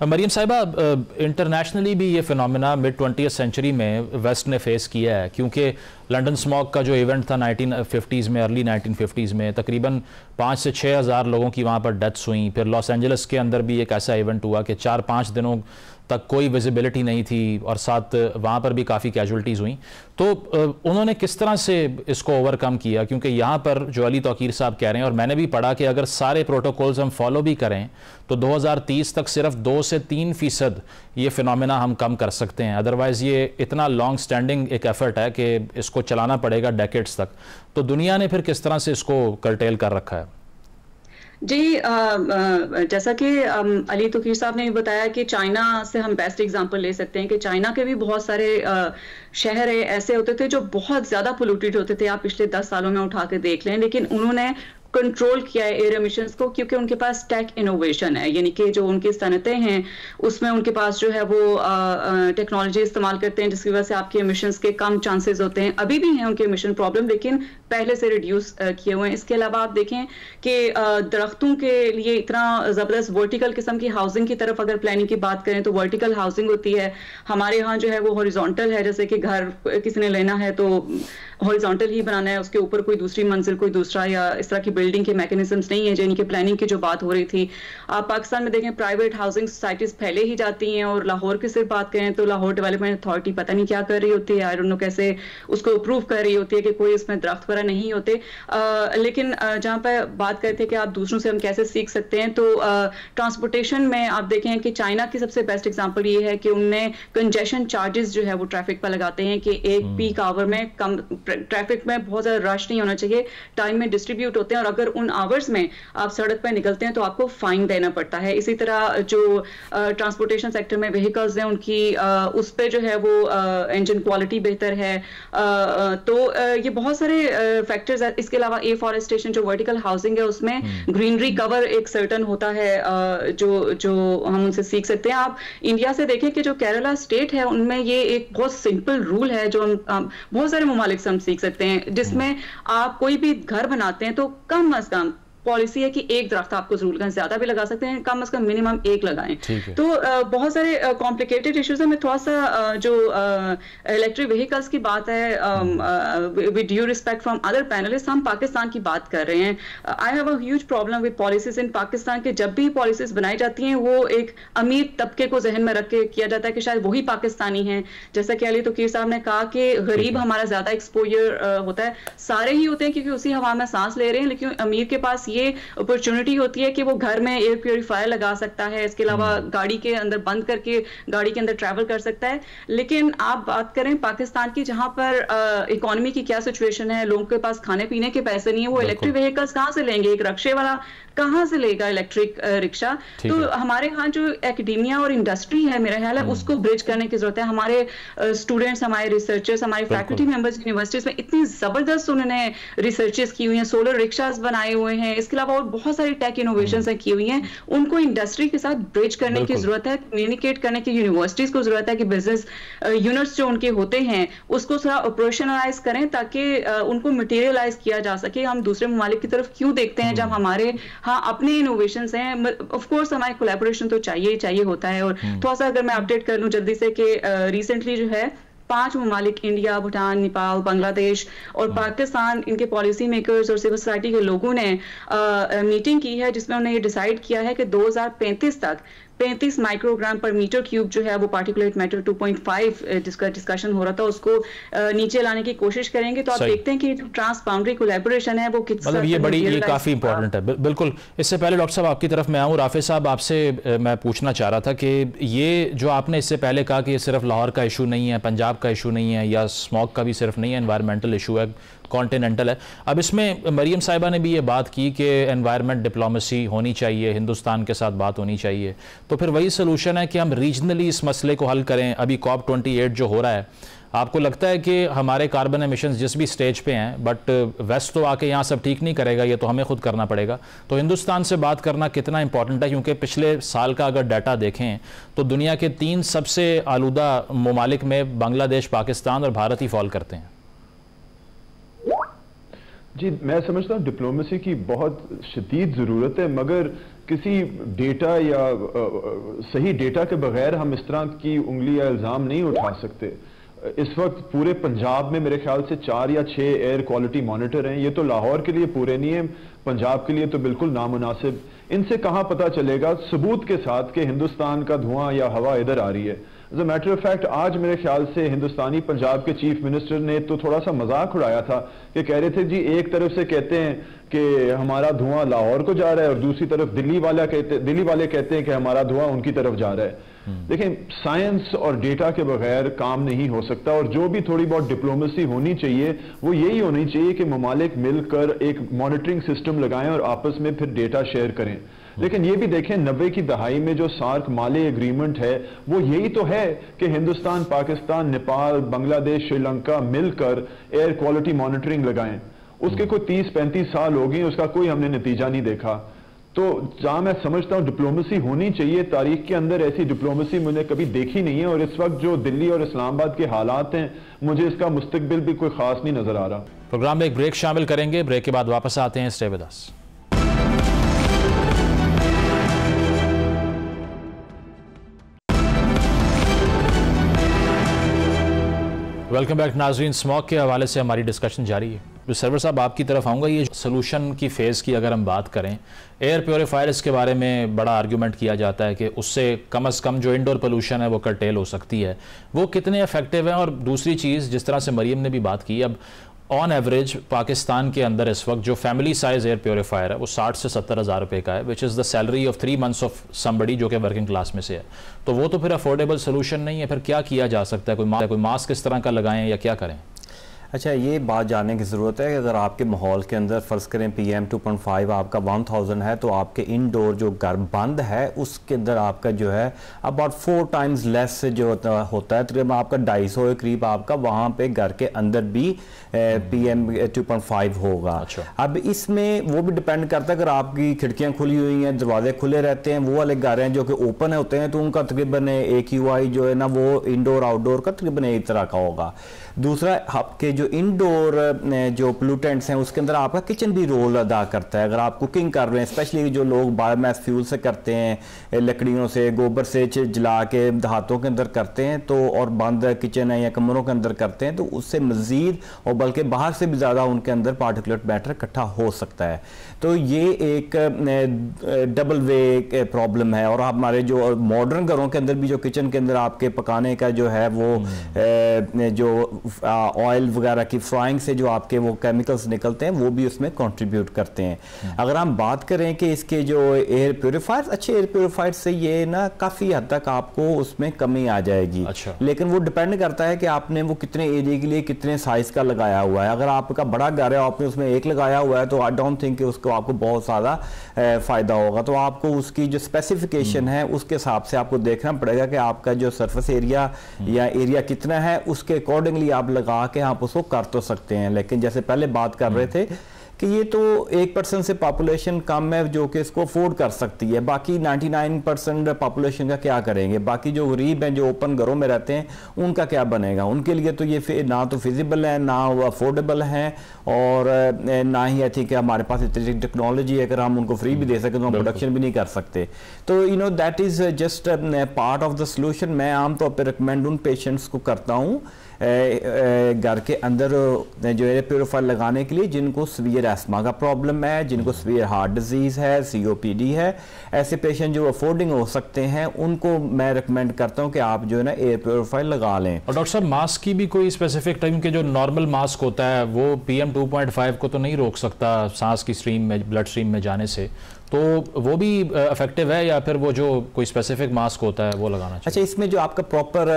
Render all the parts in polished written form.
मरीम साहिबा, इंटरनेशनली भी ये फिनोमेना मिड 20th सेंचुरी में वेस्ट ने फेस किया है, क्योंकि लंदन स्मॉग का जो इवेंट था 1950s में, अर्ली 1950s में, तकरीबन 5 से 6 हज़ार लोगों की वहाँ पर डेथ्स हुई। फिर लॉस एंजलिस के अंदर भी एक ऐसा इवेंट हुआ कि 4-5 दिनों तक कोई विजिबिलिटी नहीं थी और साथ वहाँ पर भी काफ़ी कैजुअल्टीज़ हुई। तो उन्होंने किस तरह से इसको ओवरकम किया? क्योंकि यहाँ पर जो अली तौकीर साहब कह रहे हैं, और मैंने भी पढ़ा कि अगर सारे प्रोटोकॉल्स हम फॉलो भी करें तो 2030 तक सिर्फ 2 से 3% ये फिनोमेना हम कम कर सकते हैं। अदरवाइज़ ये इतना लॉन्ग स्टैंडिंग एक एफर्ट है कि इसको चलाना पड़ेगा डेकेड्स तक। तो दुनिया ने फिर किस तरह से इसको कर्टेल कर रखा है? जी, जैसा कि अली तौकीर साहब ने बताया कि चाइना से हम बेस्ट एग्जांपल ले सकते हैं कि चाइना के भी बहुत सारे शहर ऐसे होते थे जो बहुत ज़्यादा पोल्यूटेड होते थे। आप पिछले 10 सालों में उठा के देख लें, लेकिन उन्होंने कंट्रोल किया है एयर एमिशंस को, क्योंकि उनके पास टेक इनोवेशन है। यानी कि जो उनकी सनतें हैं उसमें उनके पास जो है वो टेक्नोलॉजी इस्तेमाल करते हैं, जिसकी वजह से आपके एमिशंस के कम चांसेस होते हैं। अभी भी हैं उनके एमिशन प्रॉब्लम, लेकिन पहले से रिड्यूस किए हुए हैं। इसके अलावा आप देखें कि दरख्तों के लिए इतना ज़बरदस्त वर्टिकल किस्म की हाउसिंग की तरफ अगर प्लानिंग की बात करें तो वर्टिकल हाउसिंग होती है। हमारे यहाँ जो है वो हॉरिजॉन्टल है, जैसे कि घर किसी ने लेना है तो हॉरिजॉन्टल ही बनाना है, उसके ऊपर कोई दूसरी मंजिल कोई दूसरा या इस तरह की बिल्डिंग के मैकेनिज्म्स नहीं है। यानी कि प्लानिंग की जो बात हो रही थी, आप पाकिस्तान में देखें प्राइवेट हाउसिंग सोसाइटीज फैले ही जाती हैं। और लाहौर की सिर्फ बात करें तो लाहौर डेवलपमेंट अथॉरिटी पता नहीं क्या कर रही होती है, आई डोंट नो कैसे उसको अप्रूव कर रही होती है कि कोई इसमें दरख्त वगैरह नहीं होते। लेकिन जहाँ पर बात करते हैं कि आप दूसरों से हम कैसे सीख सकते हैं, तो ट्रांसपोर्टेशन में आप देखें कि चाइना की सबसे बेस्ट एग्जाम्पल ये है कि उनने कंजेशन चार्जेस जो है वो ट्रैफिक पर लगाते हैं कि एक पीक आवर में कम ट्रैफिक में बहुत ज्यादा रश नहीं होना चाहिए, टाइम में डिस्ट्रीब्यूट होते हैं, और अगर उन आवर्स में आप सड़क पर निकलते हैं तो आपको फाइन देना पड़ता है। इसी तरह जो ट्रांसपोर्टेशन सेक्टर में व्हीकल्स हैं उनकी उस पर जो है वो इंजन क्वालिटी बेहतर है। तो ये बहुत सारे फैक्टर्स है। इसके अलावा एफॉरेस्टेशन, जो वर्टिकल हाउसिंग है उसमें ग्रीनरी कवर एक सर्टन होता है जो हम उनसे सीख सकते हैं। आप इंडिया से देखें कि जो केरला स्टेट है उनमें ये एक बहुत सिंपल रूल है जो बहुत सारे ममालिक से हम सीख सकते हैं, जिसमें आप कोई भी घर बनाते हैं तो कम अज कम पॉलिसी है कि एक दरख्त आपको जरूर लगाएं, ज्यादा भी लगा सकते हैं, कम से कम मिनिमम एक लगाएं। तो बहुत सारे कॉम्प्लिकेटेड इश्यूज है। मैं थोड़ा सा जो इलेक्ट्रिक व्हीकल्स की बात है, with due respect from other panelist, हम पाकिस्तान की बात कर रहे हैं। I have a huge problem with policies इन पाकिस्तान के। जब भी पॉलिसीज बनाई जाती हैं वो एक अमीर तबके को जहन में रख के किया जाता है कि शायद वही पाकिस्तानी हैं। जैसा कि अली तौकीर साहब ने कहा कि गरीब हमारा ज्यादा एक्सपोजर होता है, सारे ही होते हैं क्योंकि उसी हवा में सांस ले रहे हैं, लेकिन अमीर के पास ये अपॉर्चुनिटी होती है कि वो घर में एयर प्यूरिफायर लगा सकता है, इसके अलावा गाड़ी के अंदर बंद करके गाड़ी के अंदर ट्रैवल कर सकता है। लेकिन आप बात करें पाकिस्तान की, जहां पर इकोनॉमी की क्या सिचुएशन है, लोगों के पास खाने पीने के पैसे नहीं है, वो इलेक्ट्रिक व्हीकल्स कहां से लेंगे? एक रिक्शे वाला कहां से लेगा इलेक्ट्रिक रिक्शा? तो हमारे यहाँ जो एकेडेमिया और इंडस्ट्री है, मेरा ख्याल है उसको ब्रिज करने की जरूरत है। हमारे स्टूडेंट्स, हमारे रिसर्चर्स, हमारे फैकल्टी मेंबर्स यूनिवर्सिटीज में इतनी जबरदस्त उन्होंने रिसर्चेस की हुई हैं, सोलर रिक्शास बनाए हुए हैं, इसके अलावा और बहुत सारी टेक इनोवेशंस की हुई हैं। उनको इंडस्ट्री के साथ ब्रिज करने की जरूरत है, कम्युनिकेट करने की यूनिवर्सिटीज को जरूरत है कि बिजनेस यूनिट्स जो उनके होते हैं उसको थोड़ा ऑपरेशनलाइज करें ताकि उनको मटेरियलाइज किया जा सके। हम दूसरे ममालिक की तरफ क्यों देखते हैं जब हमारे हाँ अपने इनोवेशंस हैं? ऑफ कोर्स हमारे कोलैबोरेशन तो चाहिए होता है। और थोड़ा सा अगर मैं अपडेट कर लूं जल्दी से कि रिसेंटली जो है 5 ममालिक, इंडिया, भूटान, नेपाल, बांग्लादेश और पाकिस्तान, इनके पॉलिसी मेकर्स और सिविल सोसाइटी के लोगों ने मीटिंग की है, जिसमें उन्होंने ये डिसाइड किया है कि 2035 तक 35 माइक्रोग्राम पर मीटर क्यूब जो है वो पार्टिकुलेट मैटर 2.5 जिसका डिस्कशन हो रहा था उसको नीचे लाने की कोशिश करेंगे। तो आप देखते हैं कि जो ट्रांस बाउंड्री कोलैबोरेशन है वो कितना मतलब ये काफी इंपॉर्टेंट है। बिल्कुल। इससे पहले डॉक्टर साहब आपकी तरफ मैं आऊँ, राफे साहब आपसे मैं पूछना चाह रहा था कि ये जो आपने इससे पहले कहा कि ये सिर्फ लाहौर का इशू नहीं है, पंजाब का इशू नहीं है, या स्मॉग का भी सिर्फ नहीं है, एनवायरमेंटल इशू है, कॉन्टिनेंटल है। अब इसमें मरीम साहिबा ने भी ये बात की कि एनवायरनमेंट डिप्लोमेसी होनी चाहिए, हिंदुस्तान के साथ बात होनी चाहिए। तो फिर वही सोल्यूशन है कि हम रीजनली इस मसले को हल करें। अभी COP28 जो हो रहा है, आपको लगता है कि हमारे कार्बन एमिशंस जिस भी स्टेज पे हैं, बट वेस्ट तो आके यहाँ सब ठीक नहीं करेगा, ये तो हमें खुद करना पड़ेगा। तो हिंदुस्तान से बात करना कितना इंपॉर्टेंट है? क्योंकि पिछले साल का अगर डाटा देखें तो दुनिया के 3 सबसे आलूदा ममालिक में बांग्लादेश, पाकिस्तान और भारत ही फॉल करते हैं। जी, मैं समझता हूँ डिप्लोमेसी की बहुत शदीद ज़रूरत है, मगर किसी डेटा या सही डेटा के बगैर हम इस तरह की उंगली या इल्ज़ाम नहीं उठा सकते। इस वक्त पूरे पंजाब में मेरे ख्याल से 4 या 6 एयर क्वालिटी मॉनिटर हैं। ये तो लाहौर के लिए पूरे नहीं है, पंजाब के लिए तो बिल्कुल नामुनासिब। इनसे कहाँ पता चलेगा सबूत के साथ कि हिंदुस्तान का धुआं या हवा इधर आ रही है। As a matter of fact आज मेरे ख्याल से हिंदुस्तानी पंजाब के चीफ मिनिस्टर ने तो थोड़ा सा मजाक उड़ाया था कि कह रहे थे जी एक तरफ से कहते हैं कि हमारा धुआं लाहौर को जा रहा है और दूसरी तरफ दिल्ली वाले कहते हैं कि हमारा धुआं उनकी तरफ जा रहा है। देखें, साइंस और डेटा के बगैर काम नहीं हो सकता, और जो भी थोड़ी बहुत डिप्लोमेसी होनी चाहिए वो यही होनी चाहिए कि ममालिक मिलकर एक मॉनिटरिंग सिस्टम लगाएं और आपस में फिर डेटा शेयर करें। लेकिन ये भी देखें 90 की दहाई में जो सार्क माले एग्रीमेंट है वो यही तो है कि हिंदुस्तान, पाकिस्तान, नेपाल, बांग्लादेश, श्रीलंका मिलकर एयर क्वालिटी मॉनिटरिंग लगाएं। उसके कोई 30-35 साल हो गए, उसका कोई हमने नतीजा नहीं देखा। तो जहां मैं समझता हूं डिप्लोमेसी होनी चाहिए, तारीख के अंदर ऐसी डिप्लोमेसी मैंने कभी देखी नहीं है, और इस वक्त जो दिल्ली और इस्लामाबाद के हालात हैं मुझे इसका मुस्तकबिल भी कोई खास नहीं नजर आ रहा। प्रोग्राम में एक ब्रेक शामिल करेंगे, ब्रेक के बाद वापस आते हैं। Stay with us. Welcome back नाजरीन। स्मॉग के हवाले से हमारी डिस्कशन जारी है। तो सरवर साहब आपकी तरफ आऊँगा। ये सोल्यूशन की फ़ेज़ की अगर हम बात करें, एयर प्योरीफायर्स के बारे में बड़ा आर्ग्यूमेंट किया जाता है कि उससे कम से कम जो इंडोर पोल्यूशन है वो कर्टेल हो सकती है। वो कितने इफेक्टिव हैं? और दूसरी चीज़, जिस तरह से मरीम ने भी बात की, अब ऑन एवरेज पाकिस्तान के अंदर इस वक्त जो फैमिली साइज एयर प्योरीफायर है वो 60 से 70 हज़ार रुपये का है, which is the salary of 3 months of somebody जो कि वर्किंग क्लास में से है। तो वो तो फिर अफोर्डेबल सोल्यूशन नहीं है। फिर क्या किया जा सकता है? कोई मास्क किस तरह का लगाएं या क्या करें? अच्छा, ये बात जानने की ज़रूरत है कि अगर आपके माहौल के अंदर फ़र्ज़ करें PM 2.5 आपका 1000 है, तो आपके इंडोर जो घर बंद है उसके अंदर आपका जो है अबाउट 4 times लेस जो होता है, तकरीबन आपका 250 के करीब आपका वहाँ पे घर के अंदर भी PM 2.5 होगा। अच्छा। अब इसमें वो भी डिपेंड करता है, अगर आपकी खिड़कियाँ खुली हुई हैं, दरवाजे खुले रहते हैं, वो वाले घर हैं जो कि ओपन होते हैं, तो उनका तकरीबन AQI जो है ना वो इंडोर आउटडोर का तकरीबन एक तरह का होगा। दूसरा, आपके जो इंडोर जो पोल्यूटेंट्स हैं उसके अंदर आपका किचन भी रोल अदा करता है। अगर आप कुकिंग कर रहे हैं, स्पेशली जो लोग बायोमास फ्यूल से करते हैं, लकड़ियों से, गोबर से जला के देहातों के अंदर करते हैं, तो और बंद किचन है या कमरों के अंदर करते हैं, तो उससे मज़ीद और बल्कि बाहर से भी ज़्यादा उनके अंदर पार्टिकुलेट मैटर इकट्ठा हो सकता है। तो ये एक डबल वे प्रॉब्लम है। और हमारे जो मॉडर्न घरों के अंदर भी जो किचन के अंदर आपके पकाने का जो है वो जो ऑयल वगैरह की फ्राइंग से जो आपके वो केमिकल्स निकलते हैं वो भी उसमें कंट्रीब्यूट करते हैं। अगर हम बात करें कि इसके जो एयर प्योरीफायर्स, अच्छे एयर प्योरीफायर से ये ना काफ़ी हद तक आपको उसमें कमी आ जाएगी। अच्छा। लेकिन वो डिपेंड करता है कि आपने वो कितने एरिया के लिए कितने साइज़ का लगाया हुआ है। अगर आपका बड़ा घर है, आपने उसमें एक लगाया हुआ है, तो आई डोंट थिंक कि उसको आपको बहुत ज़्यादा फ़ायदा होगा। तो आपको उसकी जो स्पेसिफिकेशन है उसके हिसाब से आपको देखना पड़ेगा कि आपका जो सरफेस एरिया या एरिया कितना है, उसके अकॉर्डिंगली आप लगा के आप उसको कर तो सकते हैं। लेकिन जैसे पहले बात कर रहे थे कि ये तो 1% से पॉपुलेशन कम है जो कि इसको अफोर्ड कर सकती है, बाकी 99% पॉपुलेशन का क्या करेंगे? बाकी जो गरीब हैं, जो ओपन घरों में रहते हैं, उनका क्या बनेगा? उनके लिए तो ये ना तो फिजिबल है, ना वो अफोर्डेबल है, और ना ही आई थिंक हमारे पास इतनी टेक्नोलॉजी है अगर हम उनको फ्री भी दे सकें तो हम प्रोडक्शन भी नहीं कर सकते। तो you know that is just part of the solution. मैं आमतौर पर रिकमेंड उन पेशेंट्स को करता हूँ घर के अंदर जो एयर प्योरीफायर लगाने के लिए जिनको सीवियर एस्मा का प्रॉब्लम है, जिनको सीवियर हार्ट डिजीज़ है, COPD है, ऐसे पेशेंट जो अफोर्डिंग हो सकते हैं, उनको मैं रिकमेंड करता हूं कि आप जो है ना एयर प्योरीफायर लगा लें। और डॉक्टर साहब, मास्क की भी कोई स्पेसिफिक टाइम के जो नॉर्मल मास्क होता है वो PM 2.5 को तो नहीं रोक सकता सांस की स्ट्रीम में, ब्लड स्ट्रीम में जाने से, तो वो भी इफेक्टिव है या फिर वो जो कोई स्पेसिफिक मास्क होता है वो लगाना चाहिए? अच्छा, इसमें जो आपका प्रॉपर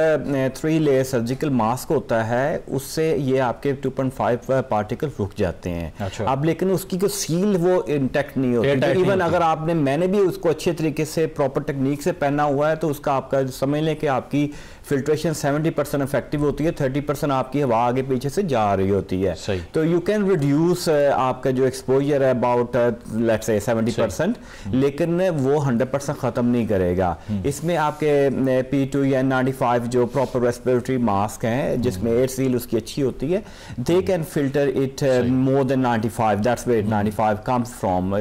3 लेयर सर्जिकल मास्क होता है उससे ये आपके 2.5 पार्टिकल रुक जाते हैं। अच्छा। अब लेकिन उसकी जो सील वो इंटैक्ट नहीं होती। इवन अगर मैंने भी उसको अच्छे तरीके से प्रॉपर टेक्निक से पहना हुआ है तो उसका आपका समझ लें कि आपकी फिल्ट्रेशन 70% इफेक्टिव होती है, 30% आपकी हवा आगे पीछे से जा रही होती है। सही। तो यू कैन रिड्यूस आपका जो एक्सपोजर है अबाउट लेट्स से 70%। 50%, लेकिन वो 100% ख़त्म नहीं करेगा। इसमें आपके P2 या N95 जो प्रॉपर रेस्पिरेटरी मास्क हैं जिसमें एयर सील उसकी अच्छी होती है, they can filter it more than 95, that's where 95 comes from,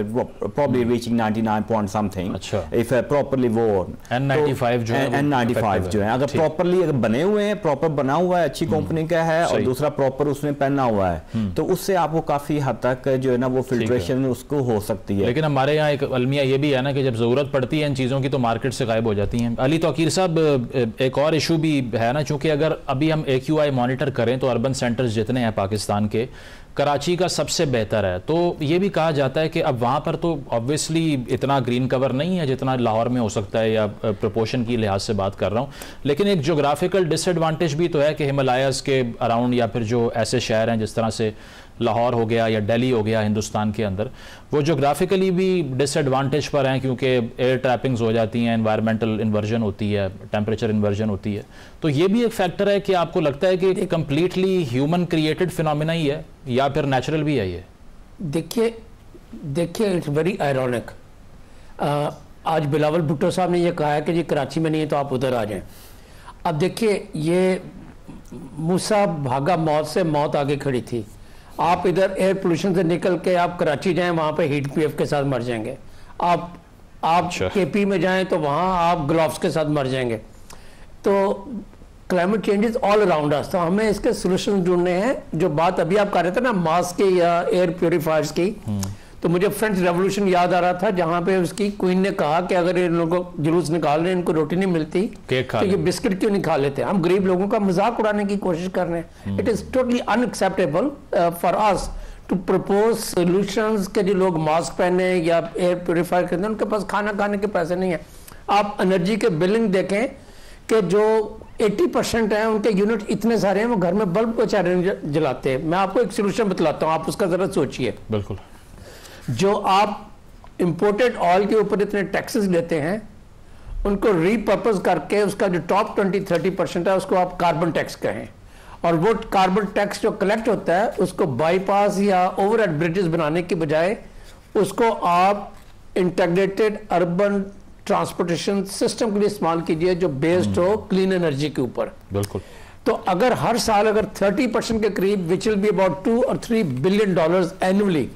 probably reaching 99 point something if properly worn। N95 जो है, N95 जो है अगर प्रॉपरली अगर बने हुए हैं, प्रॉपर बना हुआ है, अच्छी कंपनी का है और दूसरा प्रॉपर उसने पहना हुआ है, तो उससे आपको काफी हद तक जो है ना वो फिल्ट्रेशन उसको हो सकती है। लेकिन हमारे यहाँ एक अलमिया ये भी है ना कि जब जरूरत पड़ती है इन चीजों की तो मार्केट से गायब हो जाती हैं। अली तौकीर साहब, एक और इशू भी है ना, चूंकि अगर अभी हम AQI मॉनिटर करें तो अर्बन सेंटर्स जितने हैं पाकिस्तान के, कराची का सबसे बेहतर है, तो ये भी कहा जाता है कि अब वहाँ पर तो ऑब्वियसली इतना ग्रीन कवर नहीं है जितना लाहौर में हो सकता है, या प्रोपोर्शन की लिहाज से बात कर रहा हूँ, लेकिन एक जोग्राफिकल डिसएडवांटेज भी तो है कि हिमालयाज़ के अराउंड या फिर जो ऐसे शहर हैं जिस तरह से लाहौर हो गया या दिल्ली हो गया हिंदुस्तान के अंदर, वो जोग्राफिकली भी डिसएडवांटेज पर हैं क्योंकि एयर ट्रैपिंग्स हो जाती हैं, एनवायरमेंटल इन्वर्जन होती है, टेम्परेचर इन्वर्जन होती है, तो ये भी एक फैक्टर है कि आपको लगता है कि कंप्लीटली ह्यूमन क्रिएटेड फिनोमिना ही है या फिर नेचुरल भी है ये? देखिए इट्स वेरी आयरॉनिक। आज बिलावल भुट्टो साहब ने ये कहा है कि जी कराची में नहीं है तो आप उधर आ जाएं। अब देखिए ये मूसा भागा मौत से, मौत आगे खड़ी थी। आप इधर एयर पोल्यूशन से निकल के आप कराची जाएं, वहां पे हीट PF के साथ मर जाएंगे। आप KP में जाएं तो वहां आप ग्लोव्स के साथ मर जाएंगे। तो climate changes all around us, तो हमें इसके सोल्यूशन ढूंढने हैं। जो बात अभी आप कर रहे थे ना मास्क की या एयर प्योरीफायर्स की, तो मुझे फ्रेंच रेवोल्यूशन याद आ रहा था जहां पे उसकी क्वीन ने कहा कि अगर इन लोगों को जुलूस निकाल रहे हैं, इनको रोटी नहीं मिलती तो ये बिस्किट क्यों नहीं खा लेते। हम गरीब लोगों का मजाक उड़ाने की कोशिश कर रहे हैं। It is totally unacceptable for us to propose solutions के जो लोग मास्क पहने या एयर प्योरीफायर खरीदें, उनके पास खाना खाने के पैसे नहीं है। आप एनर्जी के बिलिंग देखें कि जो 80% है उनके यूनिट इतने सारे हैं, वो घर में बल्ब बेचारे जलाते हैं। मैं आपको एक सोल्यूशन बतलाता हूँ, आप उसका जरा सोचिए। बिल्कुल। जो आप इंपोर्टेड ऑयल के ऊपर इतने टैक्सेस लेते हैं, उनको रीपर्पज करके उसका जो टॉप 20-30% है उसको आप कार्बन टैक्स कहें, और वो कार्बन टैक्स जो कलेक्ट होता है उसको बाईपास या ओवरहेड ब्रिजेस बनाने की बजाय उसको आप इंटीग्रेटेड अर्बन ट्रांसपोर्टेशन सिस्टम के लिए इस्तेमाल कीजिए जो बेस्ड हो क्लीन एनर्जी के ऊपर। बिल्कुल। तो अगर हर साल अगर 30% के करीब, which will be about $2 or $3 billion annually,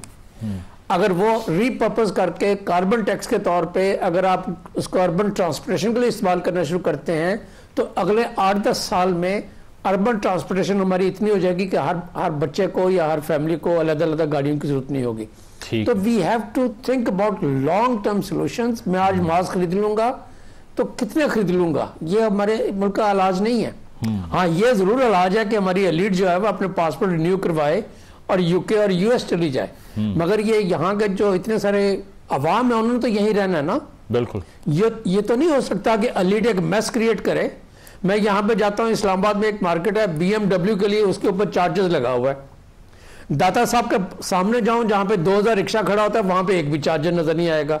अगर वो रीपर्पज करके कार्बन टैक्स के तौर पे अगर आप उसको अर्बन ट्रांसपोर्टेशन के लिए इस्तेमाल करना शुरू करते हैं, तो अगले 8-10 साल में अर्बन ट्रांसपोर्टेशन हमारी इतनी हो जाएगी कि हर बच्चे को या हर फैमिली को अलग-अलग गाड़ियों की जरूरत नहीं होगी। तो we have to think about long term solutions. मैं आज मास्क खरीद लूंगा तो कितने खरीद लूंगा, ये हमारे मुल्क का इलाज नहीं है। हाँ, ये जरूर इलाज है कि हमारी एलीट जो है वो अपने पासपोर्ट रिन्यू करवाए और UK और US चली जाए, मगर ये यहाँ के जो इतने सारे अवाम है उन्होंने तो यहीं रहना है ना। बिल्कुल। ये तो नहीं हो सकता कि एलीट एक मैस क्रिएट करे। मैं यहाँ पे जाता हूँ, इस्लामाबाद में एक मार्केट है BMW के लिए, उसके ऊपर चार्जेस लगा हुआ है। दाता साहब के सामने जाऊं जहां पे 2000 रिक्शा खड़ा होता है, वहां पे एक भी चार्जर नजर नहीं आएगा।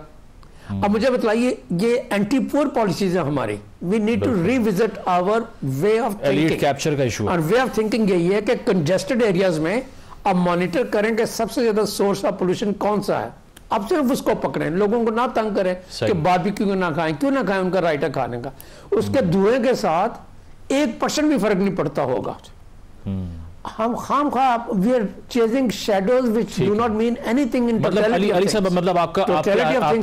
अब मुझे बताइए, ये एंटी पुअर पॉलिसीज है हमारी। We need to revisit our way of thinking. Capture का इशू और वे ऑफ थिंकिंग यही है कि कंजेस्टेड एरियाज में आप मॉनिटर करें कि सबसे ज्यादा सोर्स ऑफ पोल्यूशन कौन सा है। आप सिर्फ उसको पकड़ें, लोगों को ना तंग करें कि बारबेक्यू ना खाएं, क्यों ना खाएं, उनका राइट है खाने का। उसके धुएं के साथ 1% भी फर्क नहीं पड़ता होगा। हम we are chasing shadows which do not mean anything in totality. Ali Sahab, मतलब आपके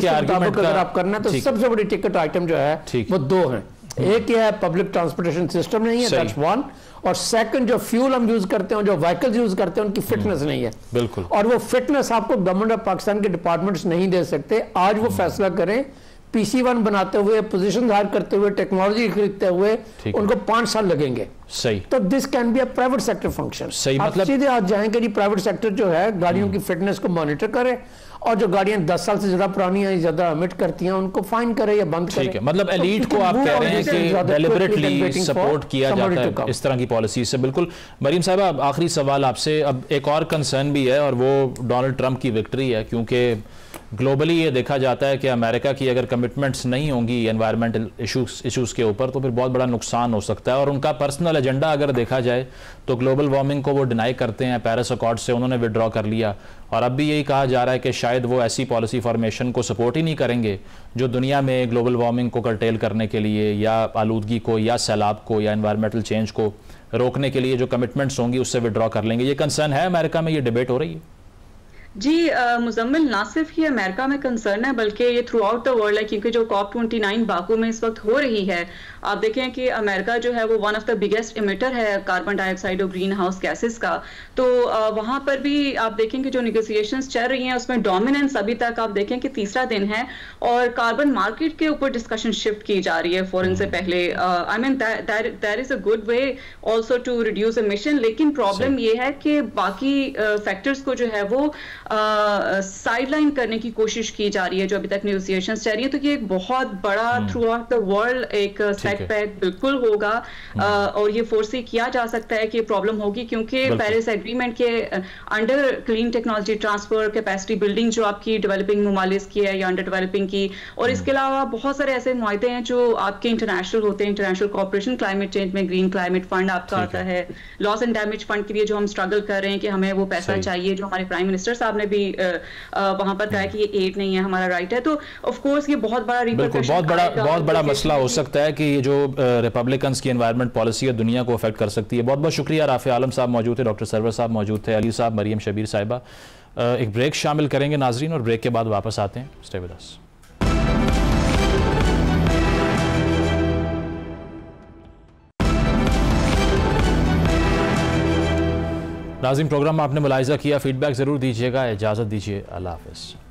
आर्गुमेंट अगर आप करना तो सबसे बड़ी टिकट आइटम जो है वो दो हैं। एक है पब्लिक ट्रांसपोर्टेशन सिस्टम नहीं है, दैट्स वन, और सेकंड जो फ्यूल हम यूज करते हैं, जो व्हीकल्स यूज करते हैं, उनकी फिटनेस नहीं है। बिल्कुल। और वो फिटनेस आपको गवर्नमेंट ऑफ पाकिस्तान के डिपार्टमेंट्स नहीं दे सकते। आज वो फैसला करें, PC1 बनाते हुए, पोजीशन हायर करते हुए, टेक्नोलॉजी खरीदते हुए उनको 5 साल लगेंगे। सही। तो this can be a private sector function. सही, मतलब सीधे आज जाएंगे जी, प्राइवेट सेक्टर जो है गाड़ियों की फिटनेस को मॉनिटर करे, और जो गाड़ियां 10 साल से ज्यादा पुरानी हैं, ज्यादा एमिट करती हैं, उनको फाइन करे या बंद करे। ठीक है, मतलब एलीट को आप कह रहे हैं कि डेलिबरेटली सपोर्ट किया जाता है इस तरह की पॉलिसी से। बिल्कुल। मरीम साहब, आखिरी सवाल आपसे। अब एक और कंसर्न भी है और वो डोनाल्ड ट्रंप की विक्ट्री है, क्योंकि ग्लोबली ये देखा जाता है कि अमेरिका की अगर कमिटमेंट्स नहीं होंगी एनवायरमेंटल इशूज़ के ऊपर तो फिर बहुत बड़ा नुकसान हो सकता है। और उनका पर्सनल एजेंडा अगर देखा जाए तो ग्लोबल वार्मिंग को वो डिनाई करते हैं, पेरिस अकॉर्ड से उन्होंने विड्रॉ कर लिया, और अब भी यही कहा जा रहा है कि शायद वो ऐसी पॉलिसी फॉर्मेशन को सपोर्ट ही नहीं करेंगे जो दुनिया में ग्लोबल वार्मिंग को कर्टेल करने के लिए या आलूदगी को या सैलाब को या एनवायरमेंटल चेंज को रोकने के लिए जो कमिटमेंट्स होंगी उससे विड्रॉ कर लेंगे। ये कंसर्न है अमेरिका में, ये डिबेट हो रही है? जी मुजम्मिल, ना सिर्फ ये अमेरिका में कंसर्न है बल्कि ये थ्रू आउट द वर्ल्ड है, क्योंकि जो COP29 बाकू में इस वक्त हो रही है, आप देखें कि अमेरिका जो है वो one of the biggest emitter है कार्बन डाइऑक्साइड और ग्रीन हाउस गैसेस का। तो वहाँ पर भी आप देखें कि जो नेगोशिएशंस चल रही हैं उसमें डोमिनेंस अभी तक आप देखें कि तीसरा दिन है और कार्बन मार्केट के ऊपर डिस्कशन शिफ्ट की जा रही है फॉरेन से पहले। I mean that is a good way also to reduce emission, लेकिन प्रॉब्लम ये है कि बाकी फैक्टर्स को जो है वो साइडलाइन करने की कोशिश की जा रही है जो अभी तक नेगोशिएशंस चल रही है। तो ये एक बहुत बड़ा थ्रू आउट द वर्ल्ड एक सेटबैक बिल्कुल होगा और ये फोर्सी किया जा सकता है कि प्रॉब्लम होगी, क्योंकि पेरिस एग्रीमेंट के under clean technology transfer, capacity building जो आपकी डेवलपिंग ममालिक की है या अंडर डेवलपिंग की, और इसके अलावा बहुत सारे ऐसे मुआहदे हैं जो आपके इंटरनेशनल होते हैं, इंटरनेशनल कोऑपरेशन क्लाइमेट चेंज में ग्रीन क्लाइमेट फंड आपका आता है, लॉस एंड डैमेज फंड के लिए जो हम स्ट्रगल कर रहे हैं कि हमें वो पैसा चाहिए, जो हमारे प्राइम मिनिस्टर साहब ने भी वहां पर कहा कि ये एड नहीं है, हमारा राइट है। तो ऑफ कोर्स ये बहुत बड़ा बहुत बड़ा मसला हो सकता है कि ये जो रिपब्लिकन्स की एनवायरनमेंट पॉलिसी है दुनिया को अफेक्ट कर सकती है। बहुत बहुत शुक्रिया। राफे आलम साहब मौजूद थे, डॉक्टर सरवर साहब मौजूद थे, अली साहब, मरियम शबीर साहिबा। एक ब्रेक शामिल करेंगे नाजरीन और ब्रेक के बाद वापस आते हैं। Stay with us. नाज़रीन, प्रोग्राम आपने मुलाहिज़ा किया, फीडबैक ज़रूर दीजिएगा। इजाज़त दीजिए, अल्लाह हाफ़िज़।